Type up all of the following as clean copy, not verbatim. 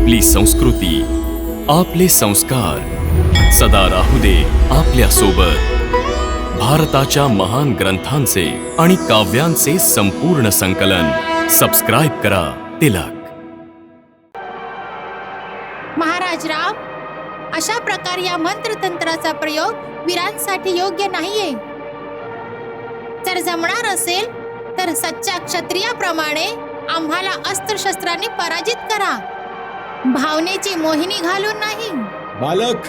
आपली संस्कृती, आपले संस्कार सदा राहू दे आपल्या सोबत. भारताच्या महान ग्रंथांचे आणि काव्यांचे संपूर्ण संकलन. सबस्क्राईब करा तिलक. महाराज राम, अशा प्रकारे या मंत्रतंत्राचा प्रयोग वीरांसाठी योग्य नाहीये. जर जमणार असेल तर सच्च्या क्षत्रियाप्रमाणे आम्हाला अस्त्रशस्त्रांनी पराजित करा, भावनेची मोहिनी घालून नाही. बालक,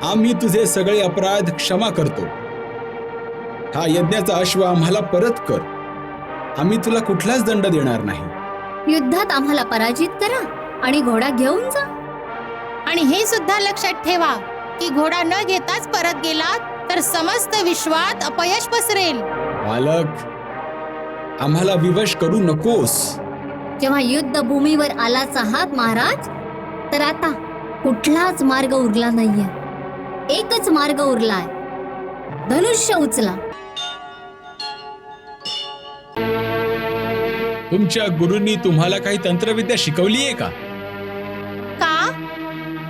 आम्ही तुझे सगळे अपराध क्षमा करतो. हा यज्ञाचा अश्व आम्हाला परत कर. आम्ही तुला कुठलाच दंड देणार नाही. युद्धात आम्हाला पराजित करा आणि घोडा घेऊन जा. आणि हे सुद्धा लक्षात ठेवा की घोडा न घेताच परत गेलात तर समस्त विश्वात अपयश पसरेल. बालक, आम्हाला विवश करू नकोस. जेव्हा युद्ध भूमीवर आलाच आहात महाराज, तर आता कुठलाच मार्ग उरला नाहीये. एकच मार्ग उरलाय, धनुष्य उचला. तुमच्या गुरूंनी तुम्हाला काही तंत्रविद्या शिकवलीये का? का?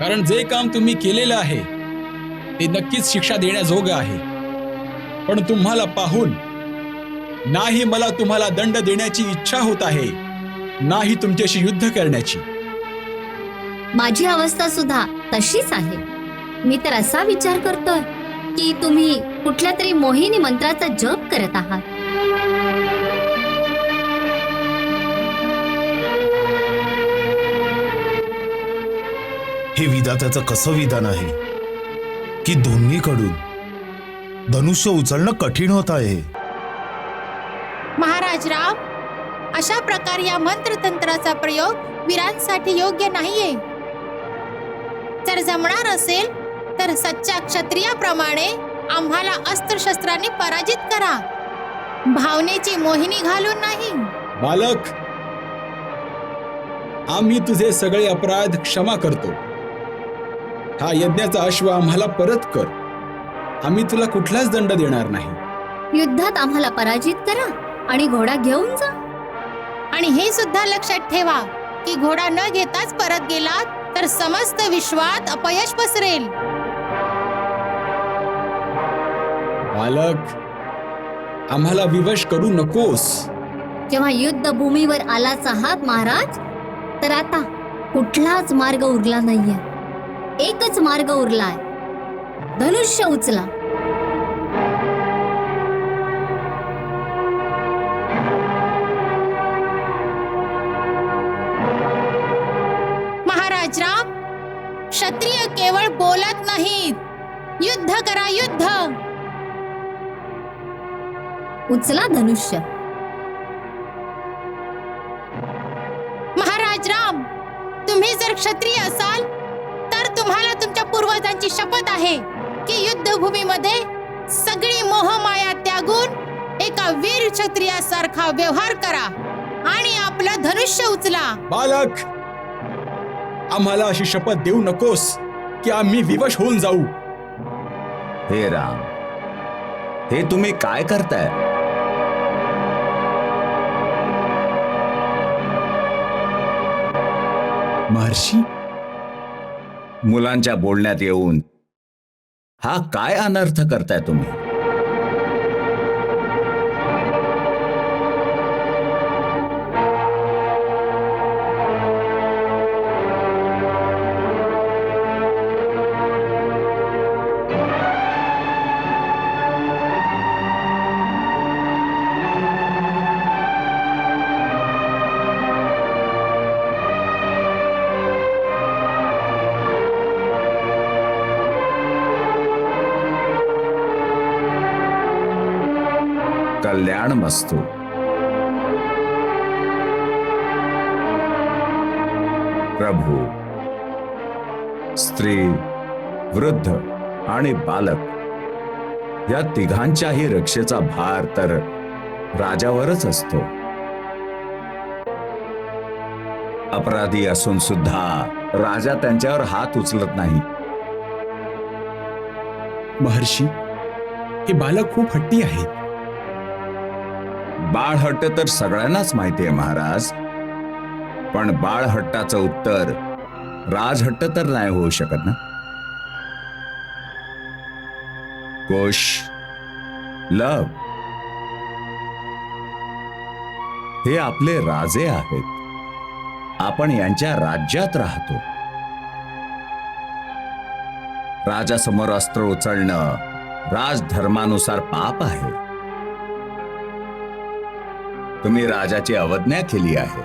कारण जे काम तुम्ही केलेलं आहे ते नक्कीच शिक्षा देण्याजोगं आहे. पण तुम्हाला पाहून नाही मला तुम्हाला दंड देण्याची इच्छा होत आहे, नाही तुमच्याशी युद्ध करण्याची. माझी अवस्था सुद्धा तशीच आहे. मी तर असा विचार करतोय की तुम्ही कुठल्या तरी मोहिनी मंत्राचा जप करत आहात. हे विधात्याचं कसं विधान आहे की दोन्हीकडून धनुष्य उचलणं कठीण होत आहे. महाराज राम, अशा प्रकारे या मंत्रतंत्राचा प्रयोग वीरांसाठी योग्य नाहीये. जर जमणार असेल तर सच्च्या क्षत्रियाप्रमाणे आम्हाला अस्त्रशस्त्रांनी पराजित करा, भावनेची मोहिनी घालून नाही. बालक, आम्ही तुझे सगळे अपराध क्षमा करतो. हा यज्ञाचा अश्व आम्हाला परत कर. आम्ही तुला कुठलाच दंड देणार नाही. युद्धात आम्हाला पराजित करा आणि घोडा घेऊन जा. आणि हे सुद्धा लक्षात ठेवा की घोडा न घेताच परत गेलात तर समस्त विश्वात अपयश पसरेल. बालक, आम्हाला विवश करू नकोस. जेव्हा युद्ध भूमीवर आलाच आहात महाराज, तर आता कुठलाच मार्ग उरला नाहीये. एकच मार्ग उरलाय, धनुष्य उचला. महाराज राम, क्षत्रिय केवळ बोलत नाहीत, युद्ध करा, युद्ध. उचला धनुष्य. महाराज राम, तुम्ही जर क्षत्रिय असाल तर तुम्हाला तुमच्या पूर्वजांची शपथ आहे की युद्धभूमीमध्ये सगळी मोहमाया त्यागून एका वीर क्षत्रियासारखा व्यवहार करा आणि आपलं धनुष्य उचला. बालक, आम्हाला अशी शपथ देऊ नकोस की आम्ही विवश होऊन जाऊ. हे राम, हे तुम्ही काय करताय? महर्षी, मुलांच्या बोलण्यात येऊन हा काय अनर्थ करताय तुम्ही? कल्याणमस्तु. प्रभू, स्त्री, वृद्ध आणि बालक या तिघांच्याही रक्षेचा भार तर राजावरच असतो. अपराधी असून सुद्धा राजा त्यांच्यावर हात उचलत नाही. महर्षी, हे बालक खूप हट्टी आहेत. बाळ हट्ट तर सगळ्यांनाच माहिती आहे महाराज, पण बाळहट्टाचं उत्तर राजहट्ट तर नाही होऊ शकत ना. कुश, लव हे आपले राजे आहेत. आपण यांच्या राज्यात राहतो. राजासमोर अस्त्र उचलणं राजधर्मानुसार पाप आहे. तुम्ही राजाची अवज्ञा केली आहे.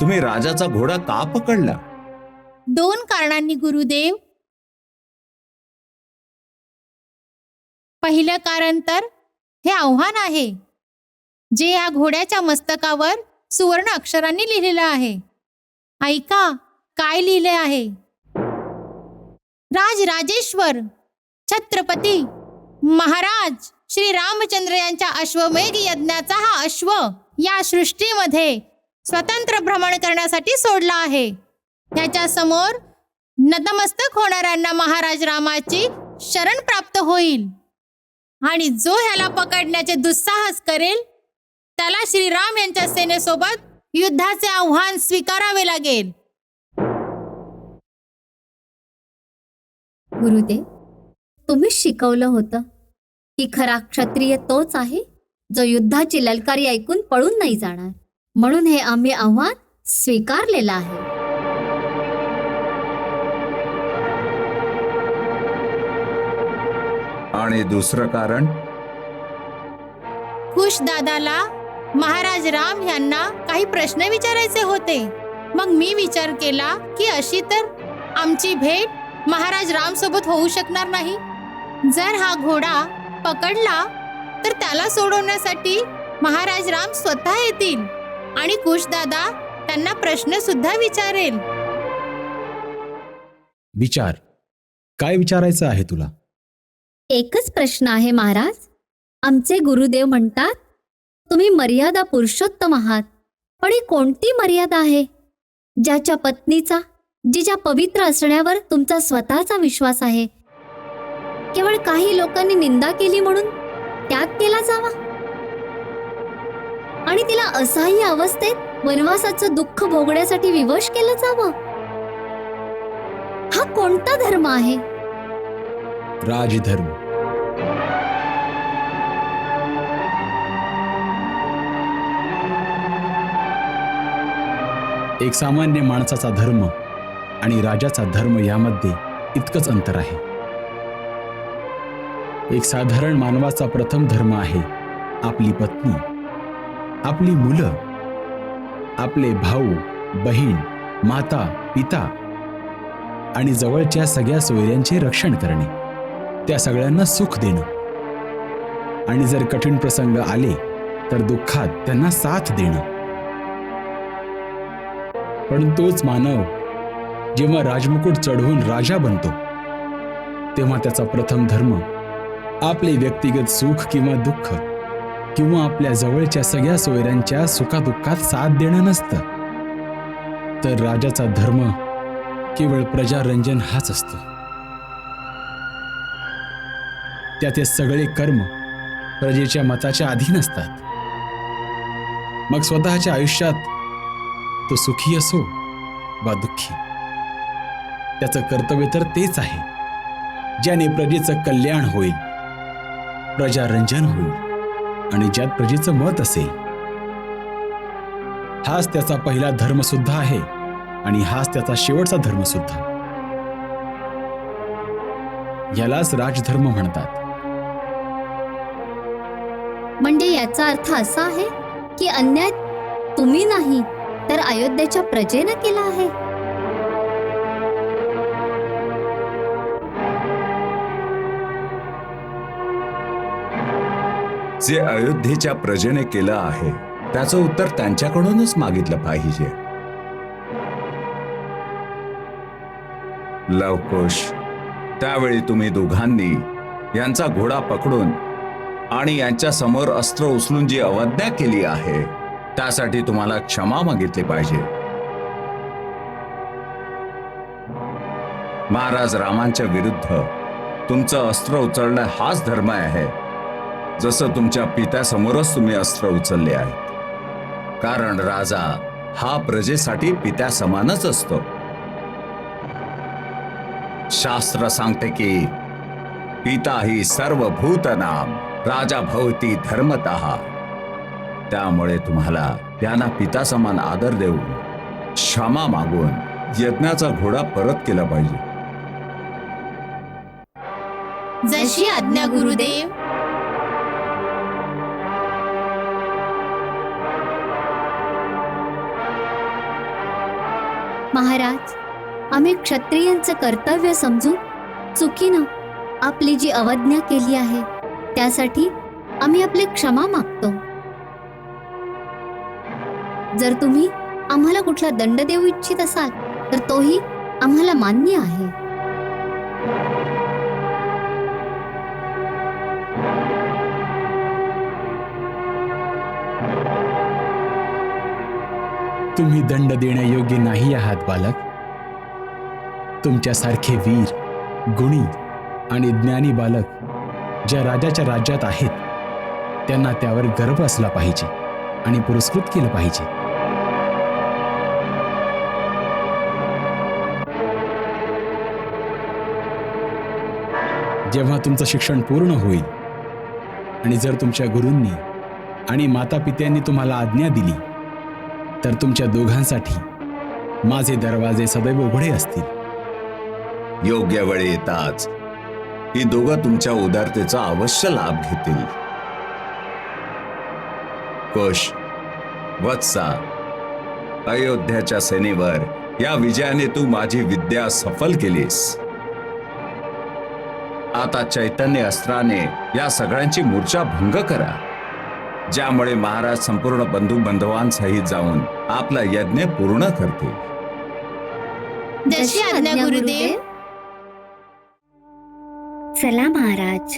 तुम्ही राजाचा घोडा का पकडला? 2 कारणांनी गुरुदेव. पहिलं कारण तर हे आव्हान आहे जे या घोड्याच्या मस्तकावर सुवर्ण अक्षरांनी लिहिलेलं आहे. ऐका काय लिहिले आहे. राजराजेश्वर छत्रपती महाराज श्री रामचंद्र यांच्या अश्वमेध यज्ञाचा हा अश्व या सृष्टीमध्ये स्वतंत्र भ्रमण करण्यासाठी सोडला आहे. ह्याच्या समोर नतमस्तक होणाऱ्यांना महाराज रामाची शरण प्राप्त होईल आणि जो ह्याला पकडण्याचे दुस्साहस करेल त्याला श्रीराम यांच्या सेनेसोबत युद्धाचे आव्हान स्वीकारावे लागेल. गुरुदेव, तुम्हीच शिकवलं होतं की खरा क्षत्रिय तोच आहे जो युद्धाची ललकारी ऐकून पळून नाही जाणार. म्हणून हे आम्ही आव्हान स्वीकारलेलं आहे. आणि दुसरं कारण? खुश दादाला महाराज राम यांना काही प्रश्न विचारायचे होते. मग मी विचार केला की अशी तर आमची भेट महाराज राम सोबत होऊ शकणार नाही. जर हा घोडा पकडला तर त्याला सोडवण्यासाठी महाराज राम स्वतः येतील आणि कुश दादा त्यांना प्रश्न सुद्धा विचारेल. विचार, काय विचारायचं आहे तुला? एकच प्रश्न आहे महाराज. आमचे गुरुदेव म्हणतात तुम्ही मर्यादा पुरुषोत्तम आहात, पण ही कोणती मर्यादा आहे ज्याच्या पत्नीचा, जिच्या पवित्र असण्यावर तुमचा स्वतःचा विश्वास आहे, केवळ काही लोकांनी निंदा केली म्हणून त्याग केला जावा आणि तिला असहाय्य अवस्थेत वनवासाचं दुःख भोगण्यासाठी विवश केलं जावं? हा कोणता धर्म आहे? राजधर्म. एक सामान्य माणसाचा धर्म आणि राजाचा धर्म यामध्ये इतकंच अंतर आहे. एक साधारण मानवाचा प्रथम धर्म आहे आपली पत्नी, आपली मुलं, आपले भाऊ बहीण, माता पिता आणि जवळच्या सगळ्या सोयऱ्यांचे रक्षण करणे, त्या सगळ्यांना सुख देणं आणि जर कठीण प्रसंग आले तर दुःखात त्यांना साथ देणं. पण तोच मानव जेव्हा राजमुकुट चढवून राजा बनतो तेव्हा त्याचा प्रथम धर्म आपले व्यक्तिगत सुख किंवा दुःख किंवा आपल्या जवळच्या सगळ्या सोयऱ्यांच्या सुखादुःखात साथ देणं नसतं, तर राजाचा धर्म केवळ प्रजारंजन हाच असतो. त्याचे सगळे कर्म प्रजेच्या मताच्या अधीन असतात. मग स्वतःच्या आयुष्यात तो सुखी असो वा दुःखी, त्याचं कर्तव्य तर तेच आहे ज्याने प्रजेचं कल्याण होईल, प्रजारंजन होईल आणि ज्यात प्रजेचं मत असेल. हाच त्याचा पहिला धर्म सुद्धा आहे आणि हाच त्याचा शेवटचा धर्म सुद्धा. यालाच राजधर्म म्हणतात. म्हणजे याचा अर्थ असा आहे की अन्याय तुम्ही नाही तर अयोध्येच्या प्रजेनं केला आहे. जे अयोध्येच्या प्रजेने केलं आहे त्याचं उत्तर त्यांच्याकडूनच मागितलं पाहिजे. लवकुश, त्यावेळी तुम्ही दोघांनी यांचा घोडा पकडून आणि यांच्या समोर अस्त्र उचलून जी अवज्ञा केली आहे त्यासाठी तुम्हाला क्षमा मागितली पाहिजे. महाराज रामांच्या विरुद्ध तुमचं अस्त्र उचलणं हाच धर्म आहे, जसं तुमच्या पित्यासमोरच तुम्ही अस्त्र उचलले आहे. कारण राजा हा प्रजेसाठी पित्या समानच असतो. शास्त्र सांगते की पिता ही सर्वभूतनाम राजा भवती धर्मतः. त्यामुळे तुम्हाला त्यांना पिता समान आदर देऊन क्षमा मागून यज्ञाचा घोडा परत केला पाहिजे. जशी आज्ञा गुरुदेव. महाराज, आम्ही क्षत्रियांचं कर्तव्य समजून चुकीनं आपली जी अवज्ञा केली आहे त्यासाठी आम्ही आपली क्षमा मागतो. जर तुम्ही आम्हाला कुठला दंड देऊ इच्छित असाल तर तोही आम्हाला मान्य आहे. तुम्ही दंड देण्यायोग्य नाही आहात बालक. तुमच्यासारखे वीर, गुणी आणि ज्ञानी बालक ज्या राजाच्या राज्यात आहेत त्यांना त्यावर गर्व असला पाहिजे आणि पुरस्कृत केलं पाहिजे. जेव्हा तुमचं शिक्षण पूर्ण होईल आणि जर तुमच्या गुरूंनी आणि माता पित्यांनी तुम्हाला आज्ञा दिली तर तुमच्या दोघांसाठी माझे दरवाजे सदैव उघडे असतील. योग्य वेळी येताच ही दोघं तुमच्या उदारतेचा अवश्य लाभ घेतील. कुश, वत्सा, अयोध्याच्या सेनेवर या विजयाने तू माझी विद्या सफल केलीस. आता चैतन्य अस्त्राने या सगळ्यांची मूर्छा भंग करा, ज्यामुळे महाराज संपूर्ण बंधू बांधवांसहित जाऊन आपला यज्ञ पूर्ण करतील. जशी आज्ञा गुरुदेव. चला महाराज.